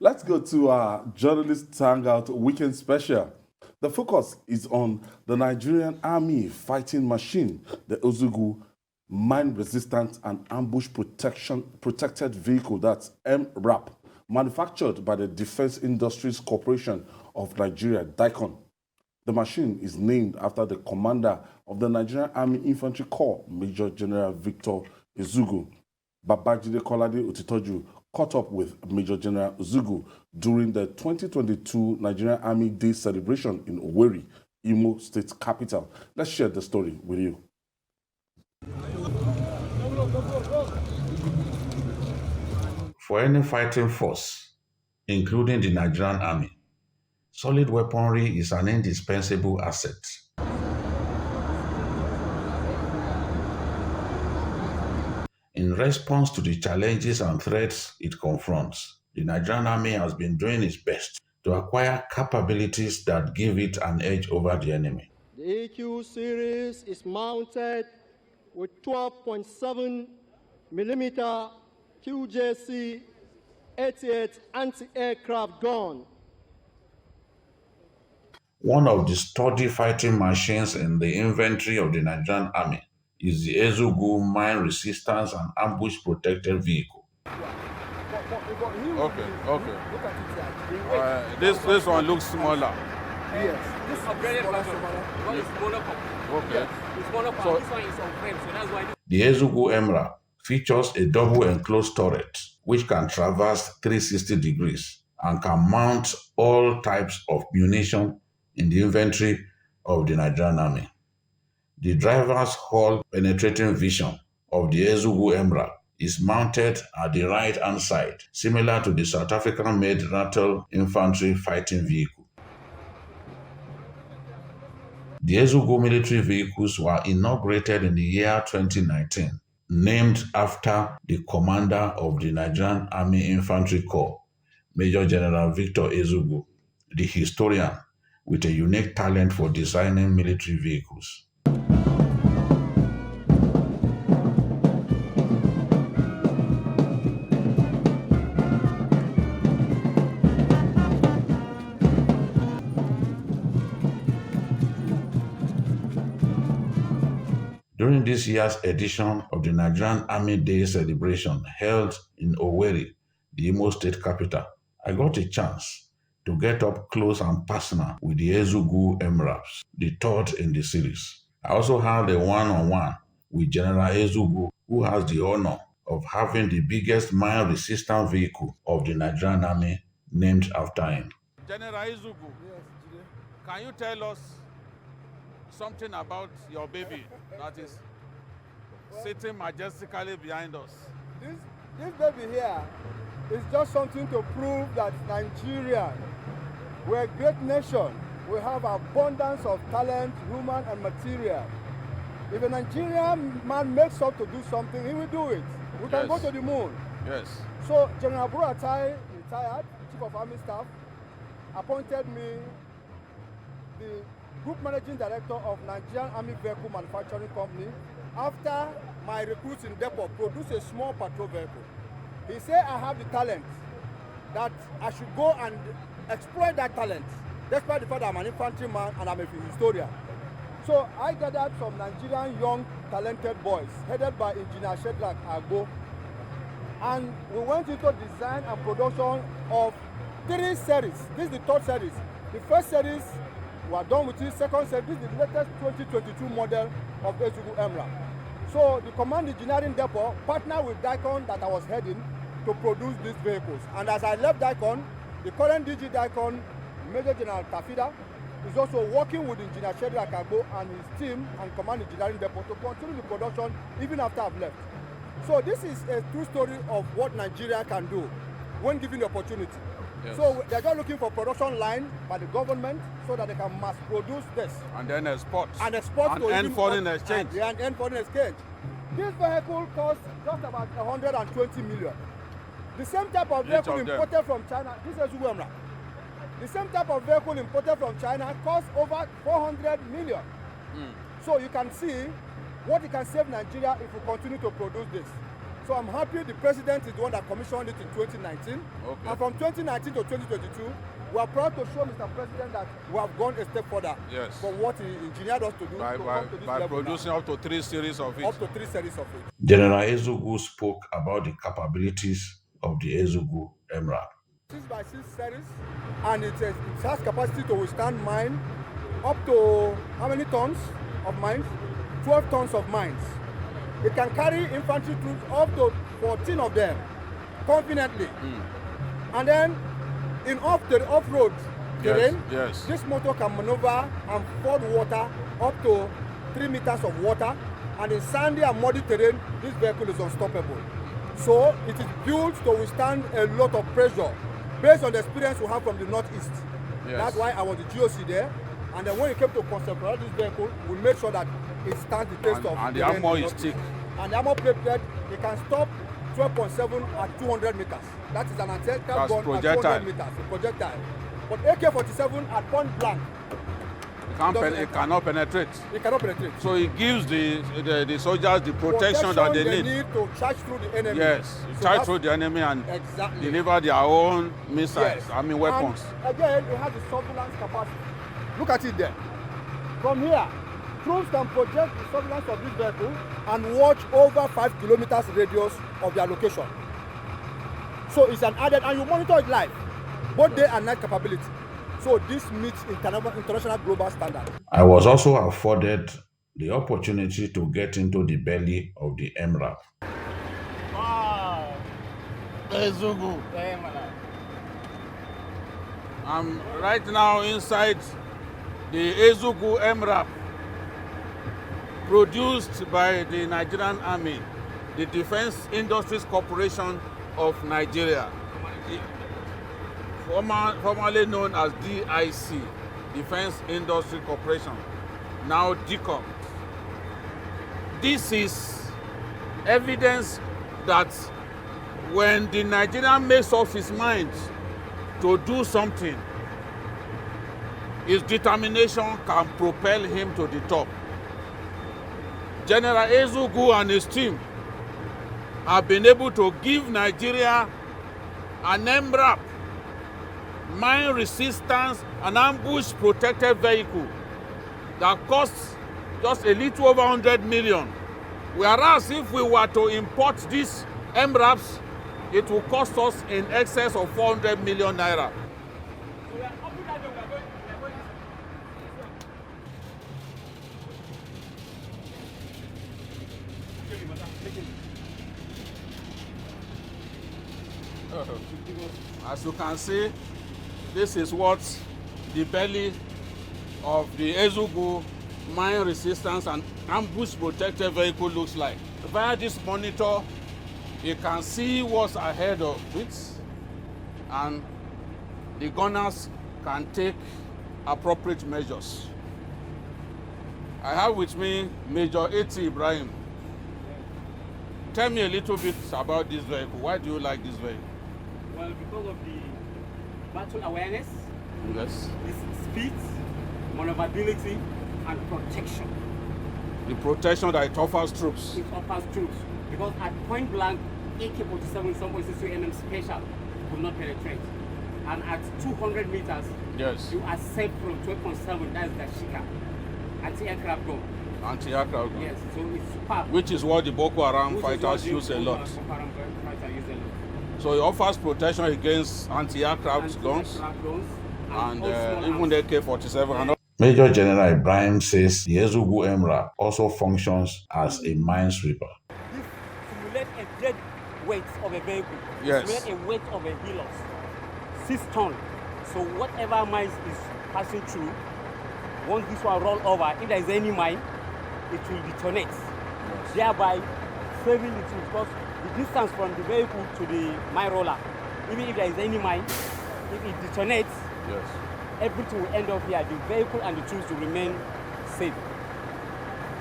Let's go to our Journalists Hangout Weekend Special. The focus is on the Nigerian Army fighting machine, the Ezugwu mine-resistant and ambush-protected vehicle, that's MRAP, manufactured by the Defense Industries Corporation of Nigeria, DICON. The machine is named after the commander of the Nigerian Army Infantry Corps, Major General Victor Ezugwu. Babajide Otitoju caught up with Major General Ezugwu during the 2022 Nigerian Army Day celebration in Owerri, Imo State capital. Let's share the story with you. For any fighting force, including the Nigerian Army, solid weaponry is an indispensable asset. In response to the challenges and threats it confronts, the Nigerian Army has been doing its best to acquire capabilities that give it an edge over the enemy. The AQ series is mounted with 12.7 millimeter QJC 88 anti-aircraft gun. One of the sturdy fighting machines in the inventory of the Nigerian Army is the Ezugwu mine resistance and ambush protected vehicle. Okay. This one looks smaller. Yes. This is upgraded version. One is smaller copy. Okay. Yes. It's smaller copy. This one is on frame, so that's why. The Ezugwu MRAP features a double enclosed turret which can traverse 360 degrees and can mount all types of munition in the inventory of the Nigerian Army. The driver's hull penetrating vision of the Ezugwu MRAP is mounted at the right-hand side, similar to the South African-made Rattle infantry fighting vehicle. The Ezugwu military vehicles were inaugurated in the year 2019, named after the commander of the Nigerian Army Infantry Corps, Major General Victor Ezugwu, the historian with a unique talent for designing military vehicles. During this year's edition of the Nigerian Army Day celebration held in Owerri, the Imo State capital, I got a chance to get up close and personal with the Ezugwu MRAPs, the third in the series. I also had a one-on-one with General Ezugwu, who has the honor of having the biggest mine-resistant vehicle of the Nigerian Army named after him. General Ezugwu, can you tell us something about your baby that is sitting majestically behind us? This baby here is just something to prove that Nigeria, we're a great nation. We have abundance of talent, human and material. If a Nigerian man makes up to do something, he will do it. We can go to the moon. Yes. So General Buratai, retired, Chief of Army Staff, appointed me the Group Managing Director of Nigerian Army Vehicle Manufacturing Company after my recruits in depot produced a small patrol vehicle. He said I have the talent, that I should go and exploit that talent, despite the fact that I'm an infantryman and I'm a historian. So I gathered some Nigerian young talented boys, headed by Engineer Shedrack Agbo, and we went into design and production of 3 series. This is the 3rd series. The first series were done with it. Second series, this is the latest 2022 model of Ezugwu MRAP. So the Command Engineering Depot partnered with DICON that I was heading to produce these vehicles. And as I left DICON, the current DG DICON, Major General Tafida, is also working with Engineer Shedrack Agbo and his team and Command Engineering Depot to continue the production even after I've left. So this is a true story of what Nigeria can do when given the opportunity. Yes. So they're just looking for production line by the government so that they can mass produce this. And then export. And export and to end foreign exchange. And end foreign exchange. This vehicle costs just about 120 million. The same type of vehicle imported from China, this is Ezugwu MRAP. The same type of vehicle imported from China costs over 400 million. So you can see what it can save Nigeria if we continue to produce this. So I'm happy the president is the one that commissioned it in 2019. Okay. And from 2019 to 2022, we are proud to show Mr. President that we have gone a step further Yes. from what he engineered us to do By, to by, come to this by level producing now. up to 3 series of it. Up to 3 series of it. General Ezugwu spoke about the capabilities of the Ezugwu MRAP. 6x6 series, and it has capacity to withstand mine up to how many tons of mines? 12 tons of mines. It can carry infantry troops up to 14 of them confidently. And then in off-road terrain, yes. this motor can maneuver and ford water up to 3 meters of water, and in sandy and muddy terrain, this vehicle is unstoppable. So it is built to withstand a lot of pressure based on the experience we have from the northeast. Yes. That's why I was the GOC there. And then when it came to conceptualize this vehicle, we made sure that it stands the test of And the terrain armor in is northeast. thick. And the armor plated, it can stop 12.7 at 200 meters. That is an anti-aircraft That's gun at projectile. 200 meters, a projectile. But AK-47 at point blank, It cannot penetrate. it cannot penetrate. So it gives the soldiers the protection that they need. to charge through the enemy. Yes, So charge that's- through the enemy and Exactly. deliver their own missiles, Yes. weapons. And again, it has the surveillance capacity. Look at it there. From here, troops can project the surveillance of this vehicle and watch over 5 kilometers radius of their location. So it's an added, and you monitor it live, both day and night capability. So this meets international global standard. I was also afforded the opportunity to get into the belly of the MRAP. Wow. Ezugwu. I'm right now inside the Ezugwu MRAP, produced by the Nigerian Army, the Defense Industries Corporation of Nigeria, formerly known as DIC, Defense Industry Corporation, now DICON. This is evidence that when the Nigerian makes up his mind to do something, his determination can propel him to the top. General Ezugwu and his team have been able to give Nigeria an MRAP, mine resistance and ambush protected vehicle that costs just a little over 100 million. Whereas if we were to import these MRAPs, it will cost us in excess of 400 million naira. As you can see, this is what the belly of the Ezugwu mine resistance and ambush protected vehicle looks like. Via this monitor, you can see what's ahead of it, and the gunners can take appropriate measures. I have with me Major A.T. Ibrahim. Tell me a little bit about this vehicle. Why do you like this vehicle? Well, because of the battle awareness, Yes. its speed, maneuverability, and protection. The protection that it offers troops. It offers troops. Because at point blank, AK-47 7.62 mm special could not penetrate. And at 200 meters, Yes. you are safe from 12.7, that's the Shika, anti-aircraft gun. Anti-aircraft gun. Yes, so it's superb. Which is what the Boko Haram Which is fighters what the use a Boko lot. Haram fighters use a lot. So it offers protection against anti-aircraft guns Anti-aircraft guns and all small even arms. the AK-47. And Major General Ibrahim says the Ezugwu MRAP also functions as a minesweeper. This simulates a dead weight of a vehicle. Yes. Simulate a weight of a Helios. 6 tons. So whatever mine is passing through, once this one roll over, if there is any mine, it will detonate. Thereby saving the troops, because the distance from the vehicle to the mine roller, even if there is any mine, if it detonates, yes. everything will end up here. The vehicle and the troops will remain safe.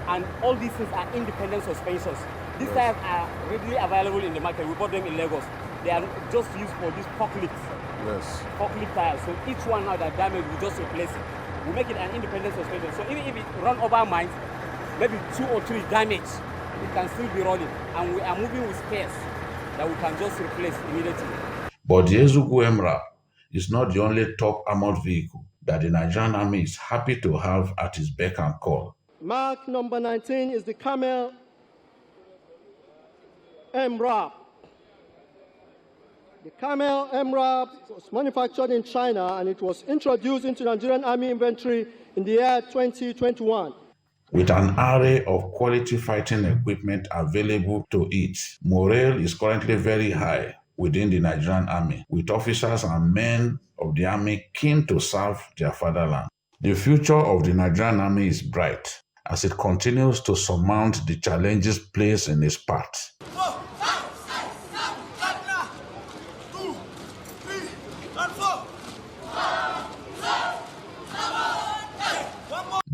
And all these things are independent suspensions. These tires are readily available in the market. We bought them in Lagos. They are just used for these forklifts. Yes. Forklift tires. So each one now that damaged, we just replace it. We make it an independent suspension. So even if it run over mines, maybe 2 or 3 damage, it can still be running, and we are moving with spares that we can just replace immediately. But the Ezugwu MRAP is not the only top armored vehicle that the Nigerian Army is happy to have at its beck and call. Mark number 19 is the Camel MRAP. The Camel MRAP was manufactured in China and it was introduced into Nigerian Army Infantry in the year 2021. With an array of quality fighting equipment available to it, morale is currently very high within the Nigerian Army, with officers and men of the Army keen to serve their fatherland. The future of the Nigerian Army is bright as it continues to surmount the challenges placed in its path.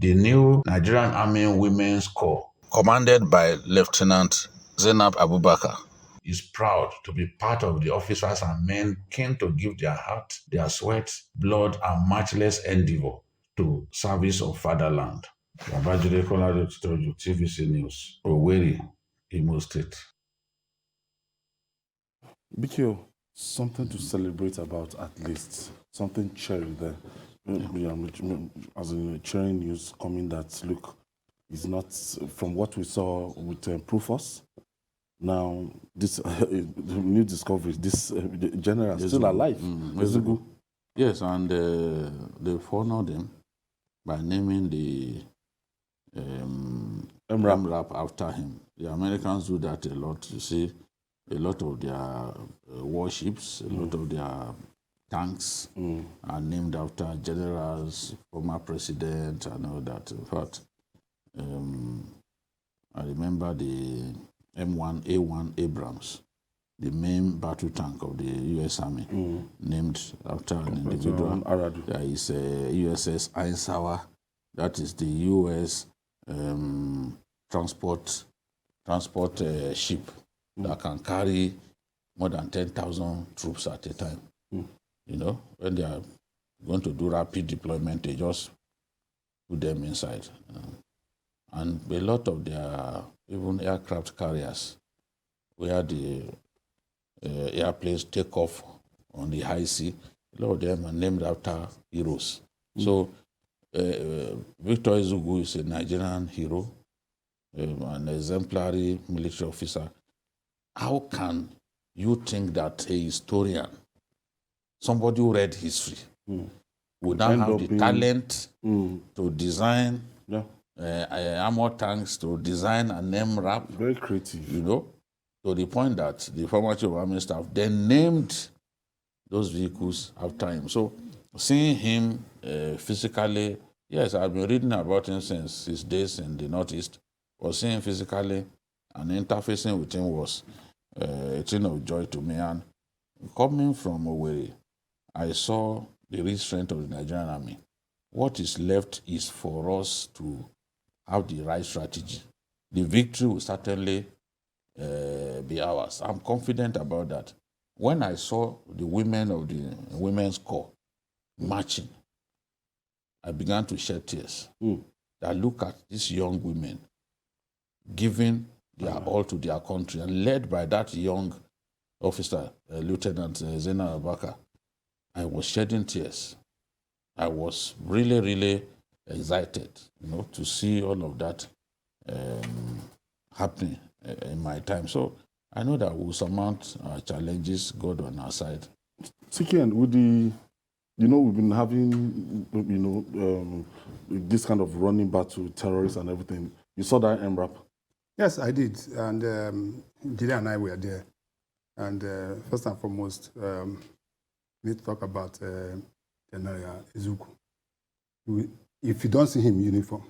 The new Nigerian Army Women's Corps, commanded by Lieutenant Zainab Abubakar, is proud to be part of the officers and men keen to give their heart, their sweat, blood, and matchless endeavor to service of fatherland. Babajide Otitoju, TVC News, Owerri, Imo State. Bikio, something to celebrate about at least, something cheering there. As in cheering news coming that, look, it's not, from what we saw with Prufus, now this new discovery, this general is still alive. Ezugwu. Yes, and they honored him by naming the MRAP after him. The Americans do that a lot. You see, a lot of their warships, a lot of their tanks are named after generals, former president, and all that. In fact, I remember the M1A1 Abrams, the main battle tank of the U.S. Army, named after an individual. There is a USS Eisenhower, that is the U.S. transport ship that can carry more than 10,000 troops at a time. You know, when they are going to do rapid deployment, they just put them inside. And a lot of their, even aircraft carriers, where the airplanes take off on the high sea, a lot of them are named after heroes. So Victor Ezugwu is a Nigerian hero, an exemplary military officer. How can you think that a historian, somebody who read history, would not have the talent to design armor tanks, to design an MRAP? Very creative. You know, to the point that the former chief of army staff then named those vehicles after him. So seeing him physically, yes, I've been reading about him since his days in the Northeast, but seeing him physically and interfacing with him was a thing of joy to me. And coming from Owerri, I saw the real strength of the Nigerian Army. What is left is for us to have the right strategy. The victory will certainly be ours. I'm confident about that. When I saw the women of the Women's Corps marching, I began to shed tears. I look at these young women giving their all to their country, and led by that young officer, Lieutenant Zainab Abubakar. I was shedding tears. I was really, really excited, you know, to see all of that happening in my time. So I know that we'll surmount our challenges, God on our side. Sikian, with the, you know, we've been having, you know, this kind of running battle with terrorists and everything. You saw that MRAP? Yes, I did. And Jide and I were there. And first and foremost, we need to talk about General Ezugwu. If you don't see him in uniform,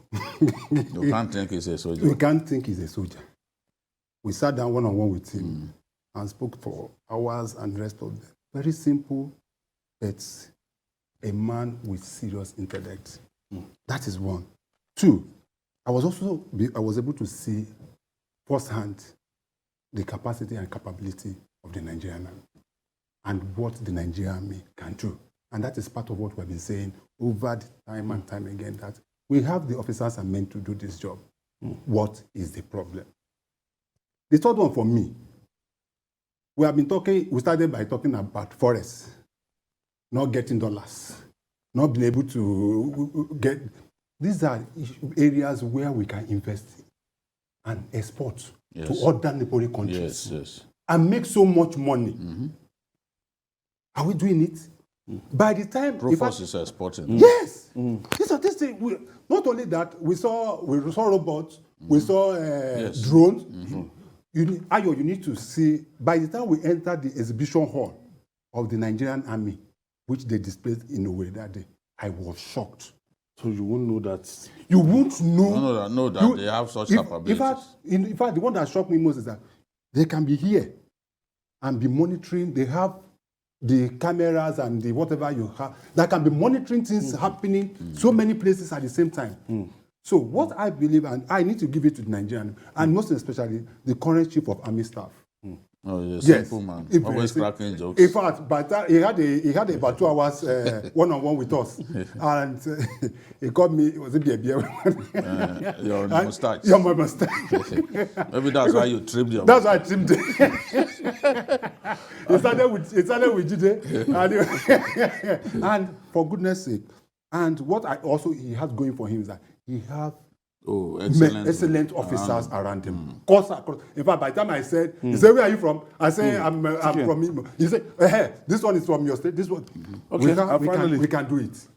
You can't think he's a soldier. you can't think he's a soldier. We sat down one-on-one with him and spoke for hours and the rest of them. Very simple, but a man with serious intellect. That is one. Two, I was able to see firsthand the capacity and capability of the Nigerian Army and what the Nigerian Army can do. And that is part of what we've been saying over the time and time again, that we have the officers and men to do this job. What is the problem? The third one for me, we started by talking about forests, not getting dollars, not being able to get. These are areas where we can invest and export to other neighboring countries and make so much money. Are we doing it? By the time Profos is exporting. yes, this thing. Not only that, we saw robots, we saw drones. You need to see. By the time we entered the exhibition hall of the Nigerian Army, which they displayed in Owerri that day, I was shocked. So you won't know that. You won't know. No, that they have such capabilities. In fact, the one that shocked me most is that they can be here and be monitoring. They have the cameras and the whatever you have that can be monitoring things happening so many places at the same time. So what I believe, and I need to give it to the Nigerian, and most especially the current chief of army staff. Oh, yes, simple man. Always cracking jokes. In fact, but he had about 2 hours one-on-one with us, and he called me. Was it beer? Your mustache. Your mustache. Maybe that's why you trimmed your. That's why I trimmed it. It started with Jide, and for goodness sake, and what he has going for him is that he has excellent officers around him. In fact, by the time I said, he said, "Where are you from?" I said, I'm from Imo. He said, "Hey, this one is from your state. This one, we can do it."